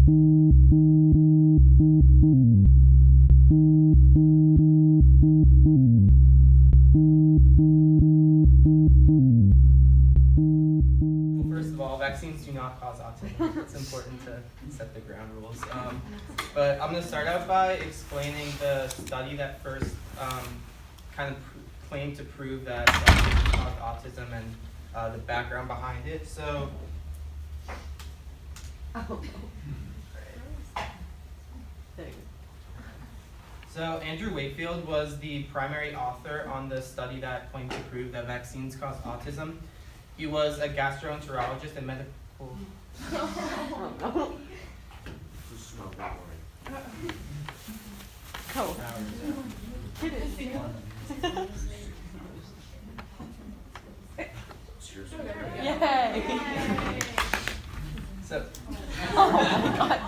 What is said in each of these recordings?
First of all, vaccines do not cause autism. It's important to set the ground rules. But I'm going to start out by explaining the study that first kind of claimed to prove that vaccines cause autism and the background behind it. So, Andrew Wakefield was the primary author on the study that claimed to prove that vaccines cause autism. He was a gastroenterologist and medical. Yay! So, oh my God.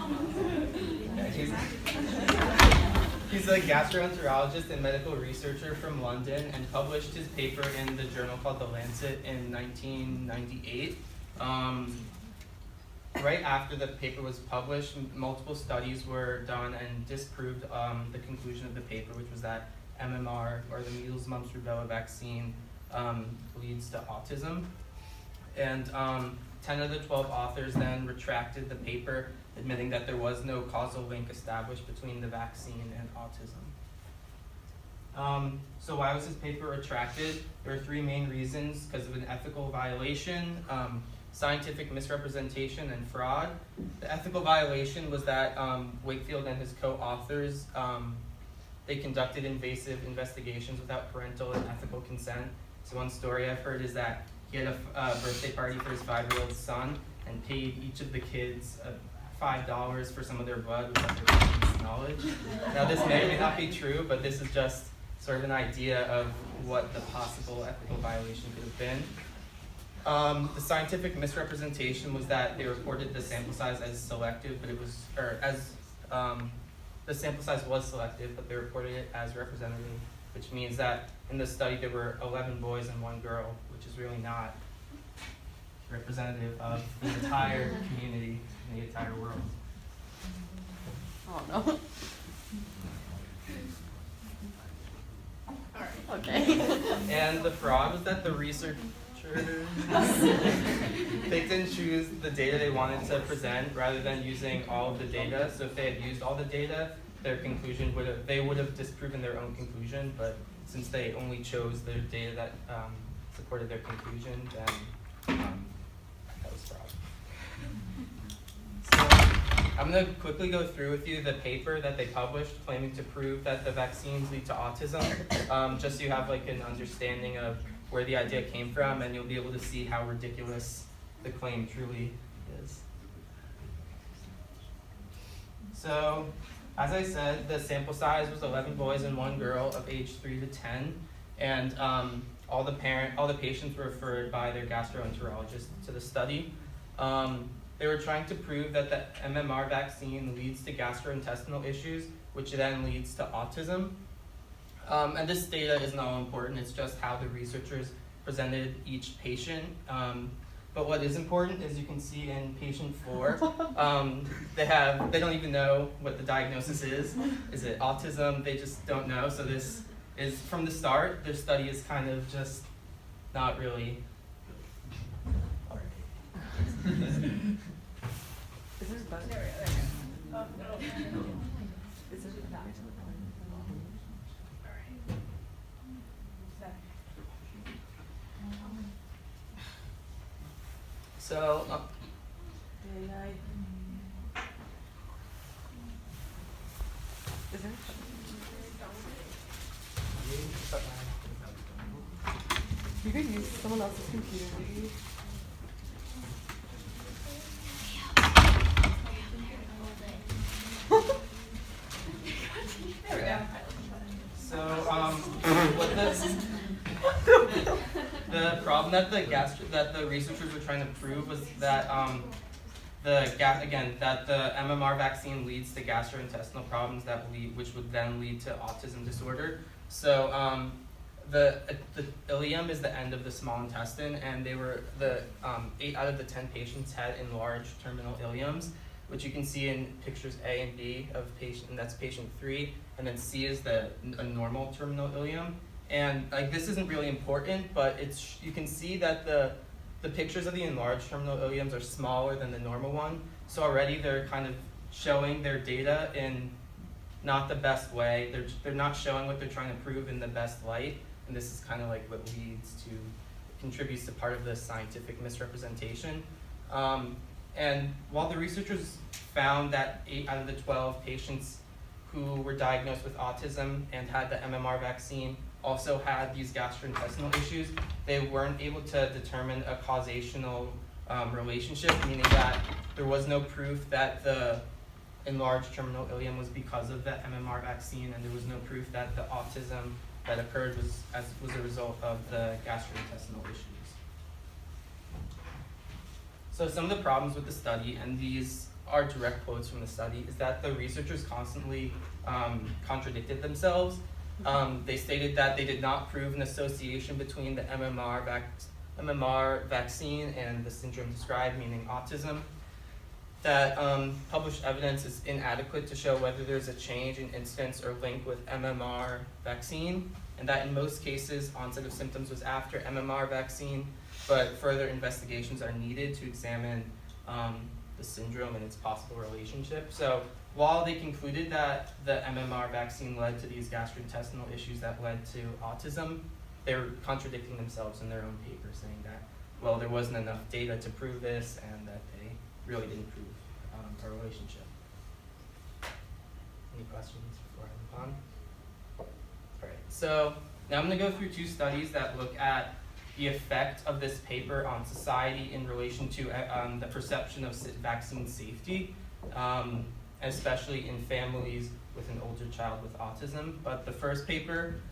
He's a gastroenterologist and medical researcher from London and published his paper in the journal called The Lancet in 1998. Right after the paper was published, multiple studies were done and disproved the conclusion of the paper, which was that MMR, or the measles, mumps, rubella vaccine, leads to autism. And 10 of the 12 authors then retracted the paper, admitting that there was no causal link established between the vaccine and autism. So why was this paper retracted? There are three main reasons: because of an ethical violation, scientific misrepresentation, and fraud. The ethical violation was that Wakefield and his co-authors, they conducted invasive investigations without parental and ethical consent. So one story I've heard is that he had a birthday party for his 5-year-old son and paid each of the kids $5 for some of their blood without their parents' knowledge. Now this may or may not be true, but this is just sort of an idea of what the possible ethical violation could have been. The scientific misrepresentation was that they reported the sample size as selective, but it was, the sample size was selective, but they reported it as representative, which means that in the study there were 11 boys and 1 girl, which is really not representative of the entire community in the entire world. Oh no. Okay. And the fraud was that the researchers picked and choose the data they wanted to present rather than using all of the data. So if they had used all the data, their conclusion they would have disproven their own conclusion. But since they only chose the data that supported their conclusion, then that was fraud. So I'm going to quickly go through with you the paper that they published claiming to prove that the vaccines lead to autism, just so you have like an understanding of where the idea came from, and you'll be able to see how ridiculous the claim truly is. So, as I said, the sample size was 11 boys and 1 girl of age 3 to 10, and all the patients were referred by their gastroenterologist to the study. They were trying to prove that the MMR vaccine leads to gastrointestinal issues, which then leads to autism. And this data isn't all important, it's just how the researchers presented each patient. But what is important is you can see in patient 4, they don't even know what the diagnosis is. Is it autism? They just don't know. So this is, from the start, their study is kind of just not really. Is this button? There we go. Oh, no. Is this the back? So, Is there? You could use someone else's computer, maybe. There we go. So, the problem that the researchers were trying to prove was that that the MMR vaccine leads to gastrointestinal problems which would then lead to autism disorder. So the ileum is the end of the small intestine, and 8 out of the 10 patients had enlarged terminal ileums, which you can see in pictures A and B of patient, and that's patient 3, and then C is a normal terminal ileum. And like this isn't really important, but you can see that the pictures of the enlarged terminal ileums are smaller than the normal one. So already they're kind of showing their data in not the best way. They're not showing what they're trying to prove in the best light. And this is kind of like what contributes to part of the scientific misrepresentation. And while the researchers found that 8 out of the 12 patients who were diagnosed with autism and had the MMR vaccine also had these gastrointestinal issues, they weren't able to determine a causational relationship, meaning that there was no proof that the enlarged terminal ileum was because of the MMR vaccine, and there was no proof that the autism that occurred was a result of the gastrointestinal issues. So some of the problems with the study, and these are direct quotes from the study, is that the researchers constantly contradicted themselves. They stated that they did not prove an association between the MMR vaccine and the syndrome described, meaning autism. That published evidence is inadequate to show whether there's a change in incidence or link with MMR vaccine, and that in most cases onset of symptoms was after MMR vaccine, but further investigations are needed to examine the syndrome and its possible relationship. So while they concluded that the MMR vaccine led to these gastrointestinal issues that led to autism, they were contradicting themselves in their own paper, saying that, well, there wasn't enough data to prove this, and that they really didn't prove a relationship. Any questions before I move on? All right, so now I'm going to go through 2 studies that look at the effect of this paper on society in relation to the perception of vaccine safety, especially in families with an older child with autism. But the first paper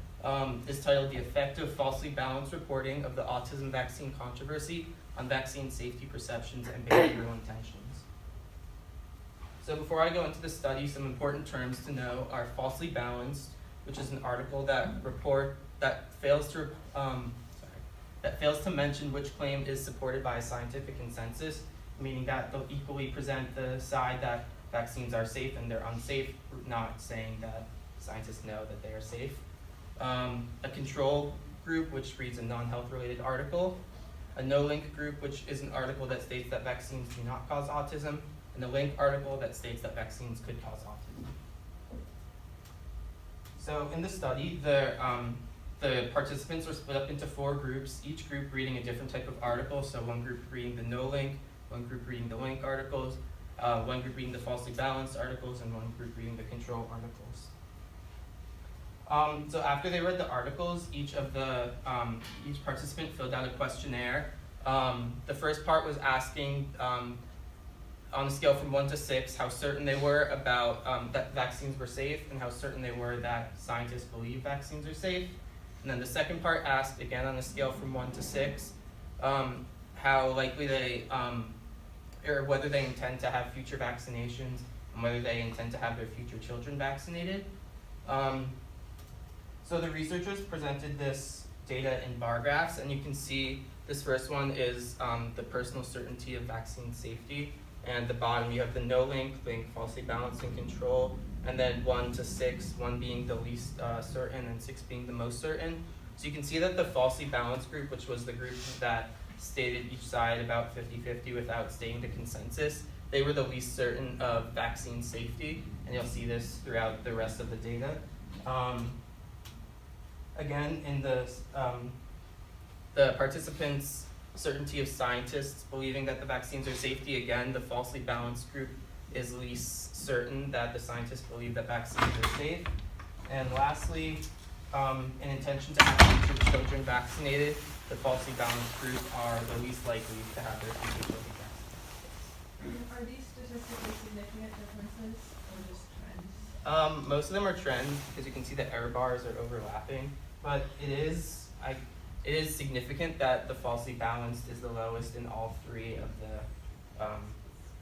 is titled "The Effect of Falsely Balanced Reporting of the Autism Vaccine Controversy on Vaccine Safety Perceptions and Behavioral Intentions." So before I go into the study, some important terms to know are falsely balanced, which is an article that fails to mention which claim is supported by a scientific consensus, meaning that they'll equally present the side that vaccines are safe and they're unsafe, not saying that scientists know that they are safe. A control group, which reads a non-health related article. A no-link group, which is an article that states that vaccines do not cause autism, and a link article that states that vaccines could cause autism. So in the study, the participants were split up into 4 groups, each group reading a different type of article. So one group reading the no-link, one group reading the link articles, one group reading the falsely balanced articles, and one group reading the control articles. So after they read the articles, each participant filled out a questionnaire. The first part was asking, on a scale from 1 to 6, how certain they were about that vaccines were safe, and how certain they were that scientists believe vaccines are safe. And then the second part asked, again on a scale from 1 to 6, how likely they, or whether they intend to have future vaccinations, and whether they intend to have their future children vaccinated. So the researchers presented this data in bar graphs, and you can see this first one is the personal certainty of vaccine safety. And the bottom you have the no link, falsely balanced, and control, and then 1 to 6, 1 being the least certain and 6 being the most certain. So you can see that the falsely balanced group, which was the group that stated each side about 50-50 without stating the consensus, they were the least certain of vaccine safety, and you'll see this throughout the rest of the data. Again, in the participants' certainty of scientists believing that the vaccines are safety, again, the falsely balanced group is least certain that the scientists believe that vaccines are safe. And lastly, an intention to have future children vaccinated, the falsely balanced group are the least likely to have their future children vaccinated. Are these statistically significant differences or just trends? Most of them are trends because you can see the error bars are overlapping, but it is significant that the falsely balanced is the lowest in all 3 of the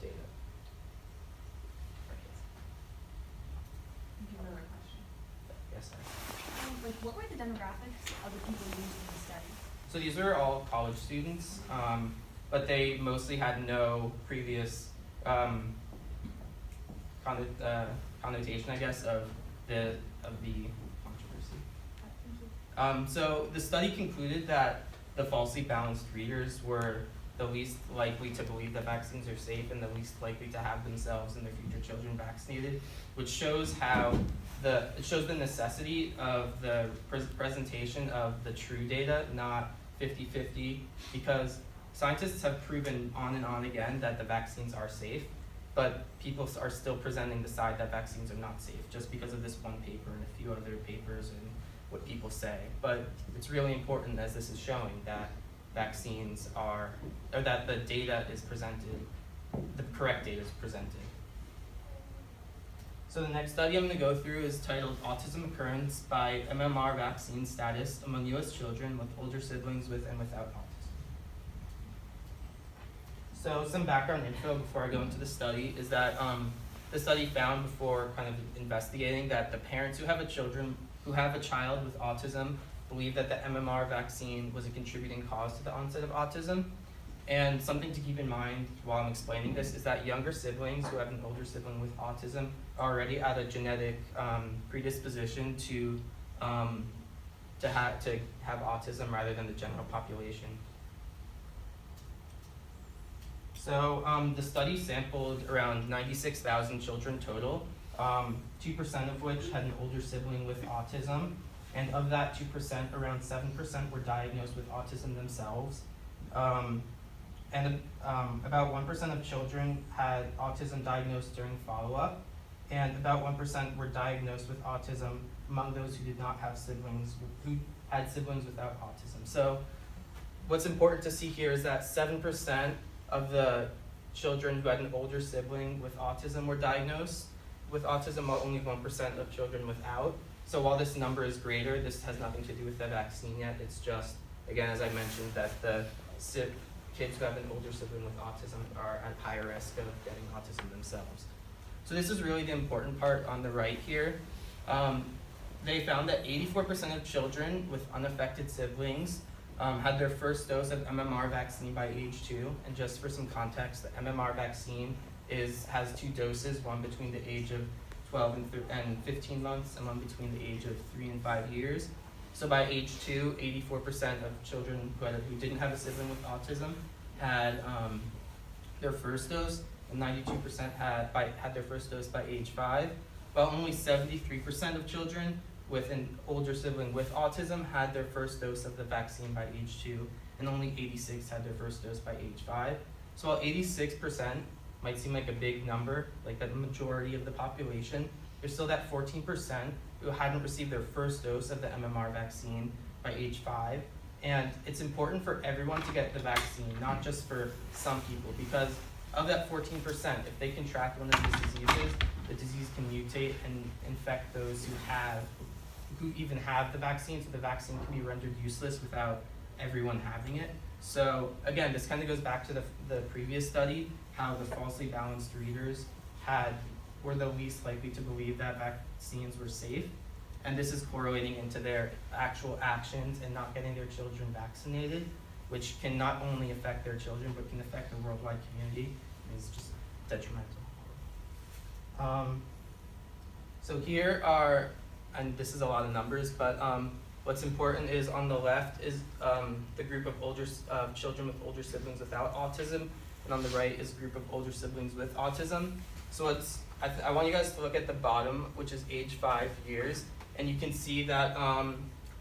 data. I have another question. Yes, sir. What were the demographics of the people used in the study? So these are all college students, but they mostly had no previous connotation, I guess, of the controversy. Thank you. So the study concluded that the falsely balanced readers were the least likely to believe that vaccines are safe and the least likely to have themselves and their future children vaccinated, which shows how it shows the necessity of the presentation of the true data, not 50-50, because scientists have proven on and on again that the vaccines are safe, but people are still presenting the side that vaccines are not safe just because of this one paper and a few other papers and what people say. But it's really important, as this is showing, that vaccines are, or that the data is presented, the correct data is presented. So the next study I'm going to go through is titled Autism Occurrence by MMR Vaccine Status Among U.S. Children with Older Siblings with and Without Autism. So some background info before I go into the study is that the study found, before kind of investigating, that the parents who have a child with autism believe that the MMR vaccine was a contributing cause to the onset of autism. And something to keep in mind while I'm explaining this is that younger siblings who have an older sibling with autism are already at a genetic predisposition to have autism rather than the general population. So the study sampled around 96,000 children total, 2% of which had an older sibling with autism, and of that 2%, around 7% were diagnosed with autism themselves. And about 1% of children had autism diagnosed during follow-up, and about 1% were diagnosed with autism among those who did not have siblings, who had siblings without autism. So what's important to see here is that 7% of the children who had an older sibling with autism were diagnosed with autism, while only 1% of children without. So while this number is greater, this has nothing to do with the vaccine yet. It's just, again, as I mentioned, that the kids who have an older sibling with autism are at higher risk of getting autism themselves. So this is really the important part on the right here. They found that 84% of children with unaffected siblings had their first dose of MMR vaccine by age 2. And just for some context, the MMR vaccine has 2 doses, one between the age of 12 and 15 months, and one between the age of 3 and 5 years. So by age 2, 84% of children who didn't have a sibling with autism had their first dose, and 92% had their first dose by age 5, while only 73% of children with an older sibling with autism had their first dose of the vaccine by age 2, and only 86 had their first dose by age 5. So while 86% might seem like a big number, like the majority of the population, there's still that 14% who hadn't received their first dose of the MMR vaccine by age 5. And it's important for everyone to get the vaccine, not just for some people, because of that 14%, if they contract one of these diseases, the disease can mutate and infect those who even have the vaccine, so the vaccine can be rendered useless without everyone having it. So again, this kind of goes back to the previous study, how the falsely balanced readers were the least likely to believe that vaccines were safe. And this is correlating into their actual actions and not getting their children vaccinated, which can not only affect their children, but can affect the worldwide community, and is just detrimental. So here are, and this is a lot of numbers, but what's important is on the left is the group of children with older siblings without autism, and on the right is a group of older siblings with autism. So I want you guys to look at the bottom, which is age 5 years, and you can see that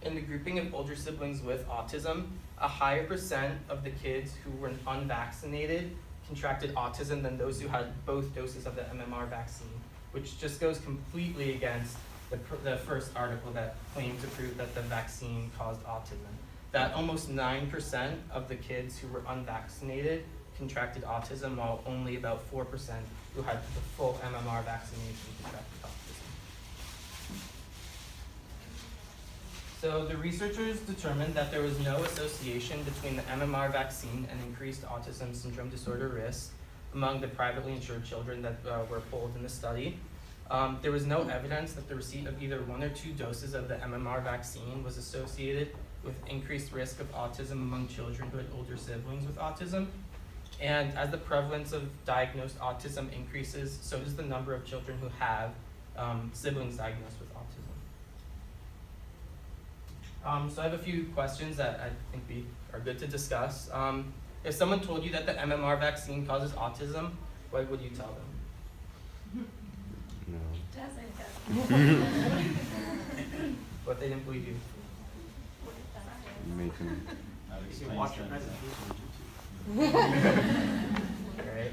in the grouping of older siblings with autism, a higher percent of the kids who were unvaccinated contracted autism than those who had both doses of the MMR vaccine, which just goes completely against the first article that claimed to prove that the vaccine caused autism. That almost 9% of the kids who were unvaccinated contracted autism, while only about 4% who had the full MMR vaccination contracted autism. So the researchers determined that there was no association between the MMR vaccine and increased autism syndrome disorder risk among the privately insured children that were polled in the study. There was no evidence that the receipt of either 1 or 2 doses of the MMR vaccine was associated with increased risk of autism among children who had older siblings with autism. And as the prevalence of diagnosed autism increases, so does the number of children who have siblings diagnosed with autism. So I have a few questions that I think we are good to discuss. If someone told you that the MMR vaccine causes autism, what would you tell them? No. What they didn't believe you. Make them. Watch your presentation. Right.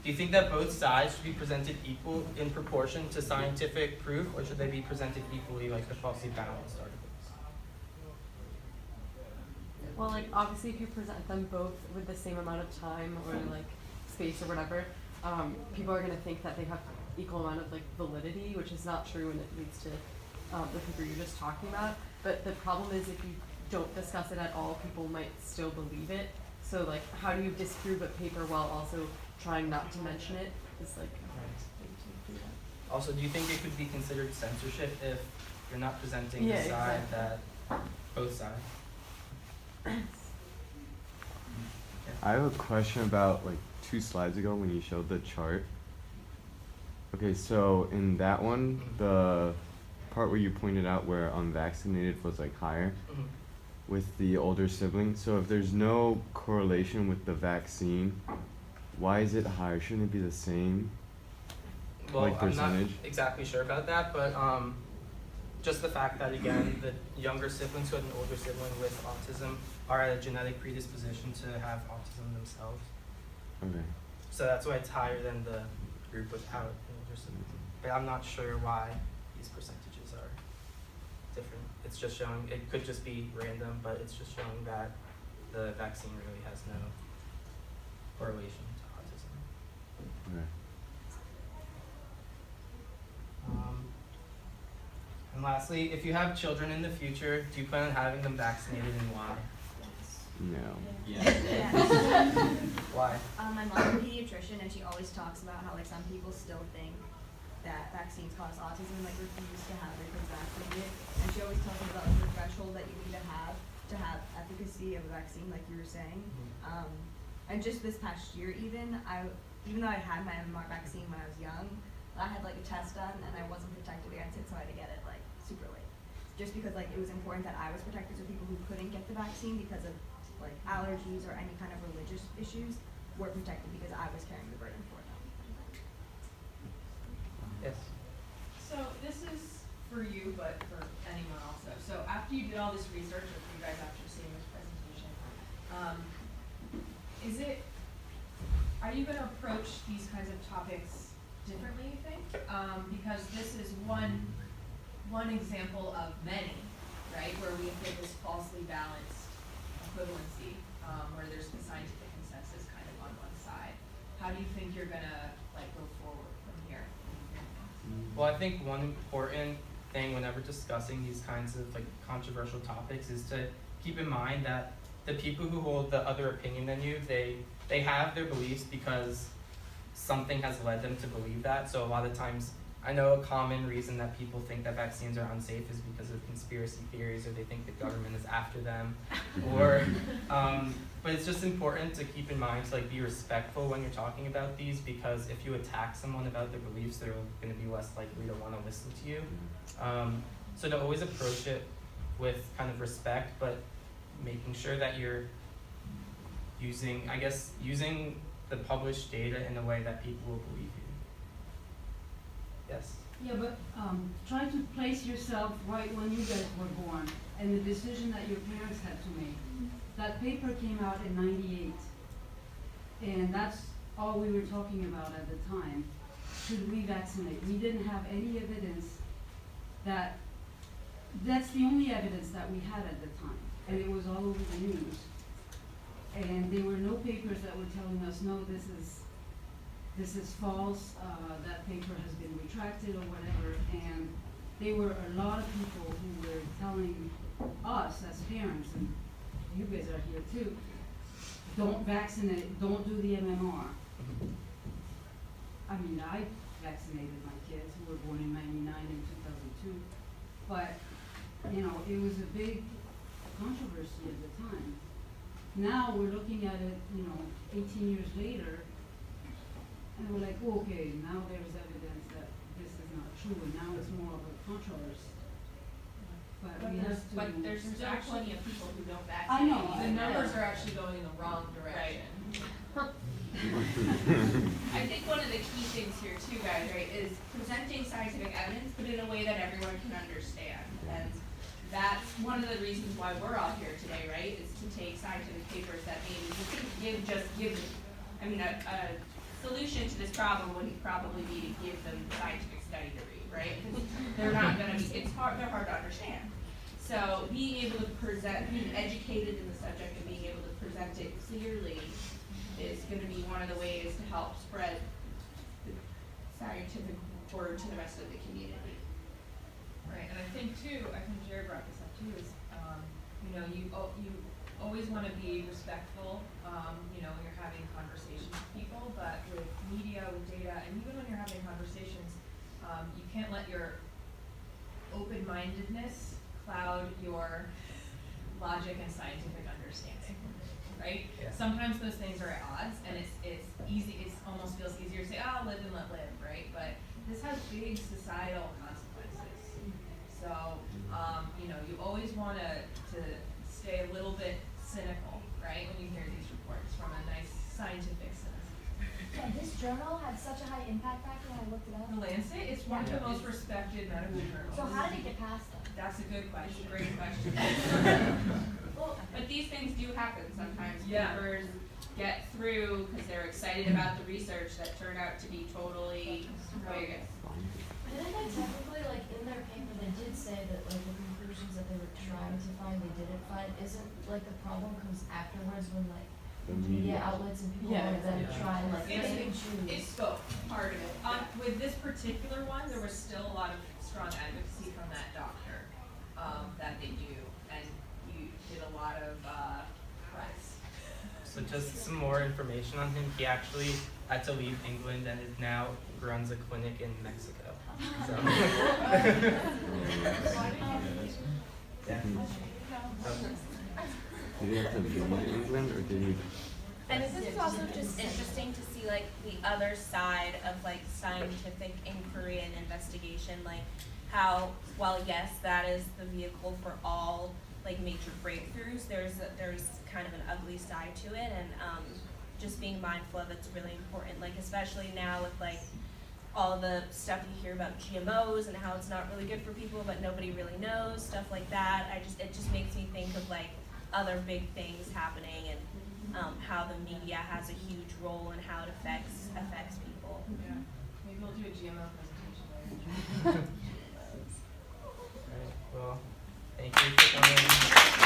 Do you think that both sides should be presented equal in proportion to scientific proof, or should they be presented equally, like the falsely balanced articles? Well, like obviously, if you present them both with the same amount of time or like space or whatever, people are gonna think that they have equal amount of like validity, which is not true, and it leads to the figure you're just talking about. But the problem is if you don't discuss it at all, people might still believe it. So like, how do you disprove a paper while also trying not to mention it? It's like, Also, do you think it could be considered censorship if you're not presenting Yeah, the side exactly. that both sides? I have a question about like 2 slides ago when you showed the chart. Okay, so in that one, the part where you pointed out where unvaccinated was like higher Mhm. with the older sibling. So if there's no correlation with the vaccine, why is it higher? Shouldn't it be the same? Well, Like I'm not percentage? exactly sure about that, but just the fact that again, the younger siblings who had an older sibling with autism are at a genetic predisposition to have autism themselves. Okay. So that's why it's higher than the group without an older sibling. But I'm not sure why these percentages are different. It's just showing, it could just be random, but it's just showing that the vaccine really has no correlation to autism. Okay. And lastly, if you have children in the future, do you plan on having them vaccinated and why? No. Why? My mom's a pediatrician, and she always talks about how like some people still think that vaccines cause autism and like refuse to have their kids vaccinated. And she always tells me about like the threshold that you need to have efficacy of a vaccine, like you were saying. And just this past year, even though I had my MMR vaccine when I was young, I had like a test done and I wasn't protected against it, so I had to get it like super late. Just because like it was important that I was protected, so people who couldn't get the vaccine because of like allergies or any kind of religious issues were protected because I was carrying the burden for them. Yes. So this is for you, but for anyone also. So after you did all this research, or for you guys after seeing this presentation, are you gonna approach these kinds of topics differently, you think? Because this is one example of many, right, where we get this falsely balanced equivalency, where there's the scientific consensus kind of on one side. How do you think you're gonna like go forward from here? Well, I think one important thing whenever discussing these kinds of like controversial topics is to keep in mind that the people who hold the other opinion than you, they have their beliefs because something has led them to believe that. So a lot of times, I know a common reason that people think that vaccines are unsafe is because of conspiracy theories, or they think the government is after them, or but it's just important to keep in mind to like be respectful when you're talking about these, because if you attack someone about their beliefs, they're going to be less likely to want to listen to you. So to always approach it with kind of respect, but making sure that you're using the published data in a way that people will believe you. Yes? Yeah, but try to place yourself right when you guys were born and the decision that your parents had to make. That paper came out in '98, and that's all we were talking about at the time. Should we vaccinate? We didn't have any evidence that's the only evidence that we had at the time, and it was all over the news. And there were no papers that were telling us, no, this is false, that paper has been retracted or whatever. And there were a lot of people who were telling us as parents, and you guys are here too, don't vaccinate, don't do the MMR. I mean, I vaccinated my kids who were born in '99 and 2002, but, you know, it was a big controversy at the time. Now we're looking at it, 18 years later, and we're like, oh, okay, now there's evidence that this is not true, and now it's more of a controversy. But we have to. But there's still plenty of people who don't vaccinate. I know, The I know. numbers are actually going in the wrong direction. I think one of the key things here too, guys, right, is presenting scientific evidence, but in a way that everyone can understand. And that's one of the reasons why we're all here today, right, is to take scientific papers that maybe we couldn't give, I mean, a solution to this problem wouldn't probably be to give them the scientific study to read, right? Because they're not gonna be, they're hard to understand. So being able to present, being educated in the subject and being able to present it clearly is gonna be one of the ways to help spread the scientific word to the rest of the community. Right, and I think Jerry brought this up too, is, you always wanna be respectful, when you're having conversations with people, but with media, with data, and even when you're having conversations, you can't let your open-mindedness cloud your logic and scientific understanding, right? Yeah. Sometimes those things are at odds, and it's easy, it almost feels easier to say, live and let live, right? But this has big societal consequences. So, you always wanna to stay a little bit cynical, right, when you hear these reports from a nice scientific cynicism. Yeah, this journal had such a high impact factor when I looked it up. The Lancet, it's one of the most respected medical journals. So how did it get past them? That's a good question, great question. Well, But these things do happen sometimes. Yeah. Papers get through because they're excited about the research that turned out to be totally bogus. Didn't they technically, like, in their paper, they did say that, like, the conclusions that they were trying to find, they didn't find, isn't, like, the problem comes afterwards when, like, The media outlets and people Yeah, are then yeah. try and, like, pick and It's choose. both part of it. With this particular one, there was still a lot of strong advocacy from that doctor, that they do, and you did a lot of, press. So just some more information on him. He actually had to leave England and is now runs a clinic in Mexico. So. Yeah. Did he have to leave England, or did he? And this is also just interesting to see like the other side of like scientific inquiry and investigation, like how, while yes, that is the vehicle for all like major breakthroughs, there's kind of an ugly side to it, and just being mindful of it's really important, like especially now with like all the stuff you hear about GMOs and how it's not really good for people, but nobody really knows, stuff like that. It just makes me think of like other big things happening, and how the media has a huge role in how it affects people. Yeah, maybe we'll do a GMO presentation later. Right. Well, thank you for coming.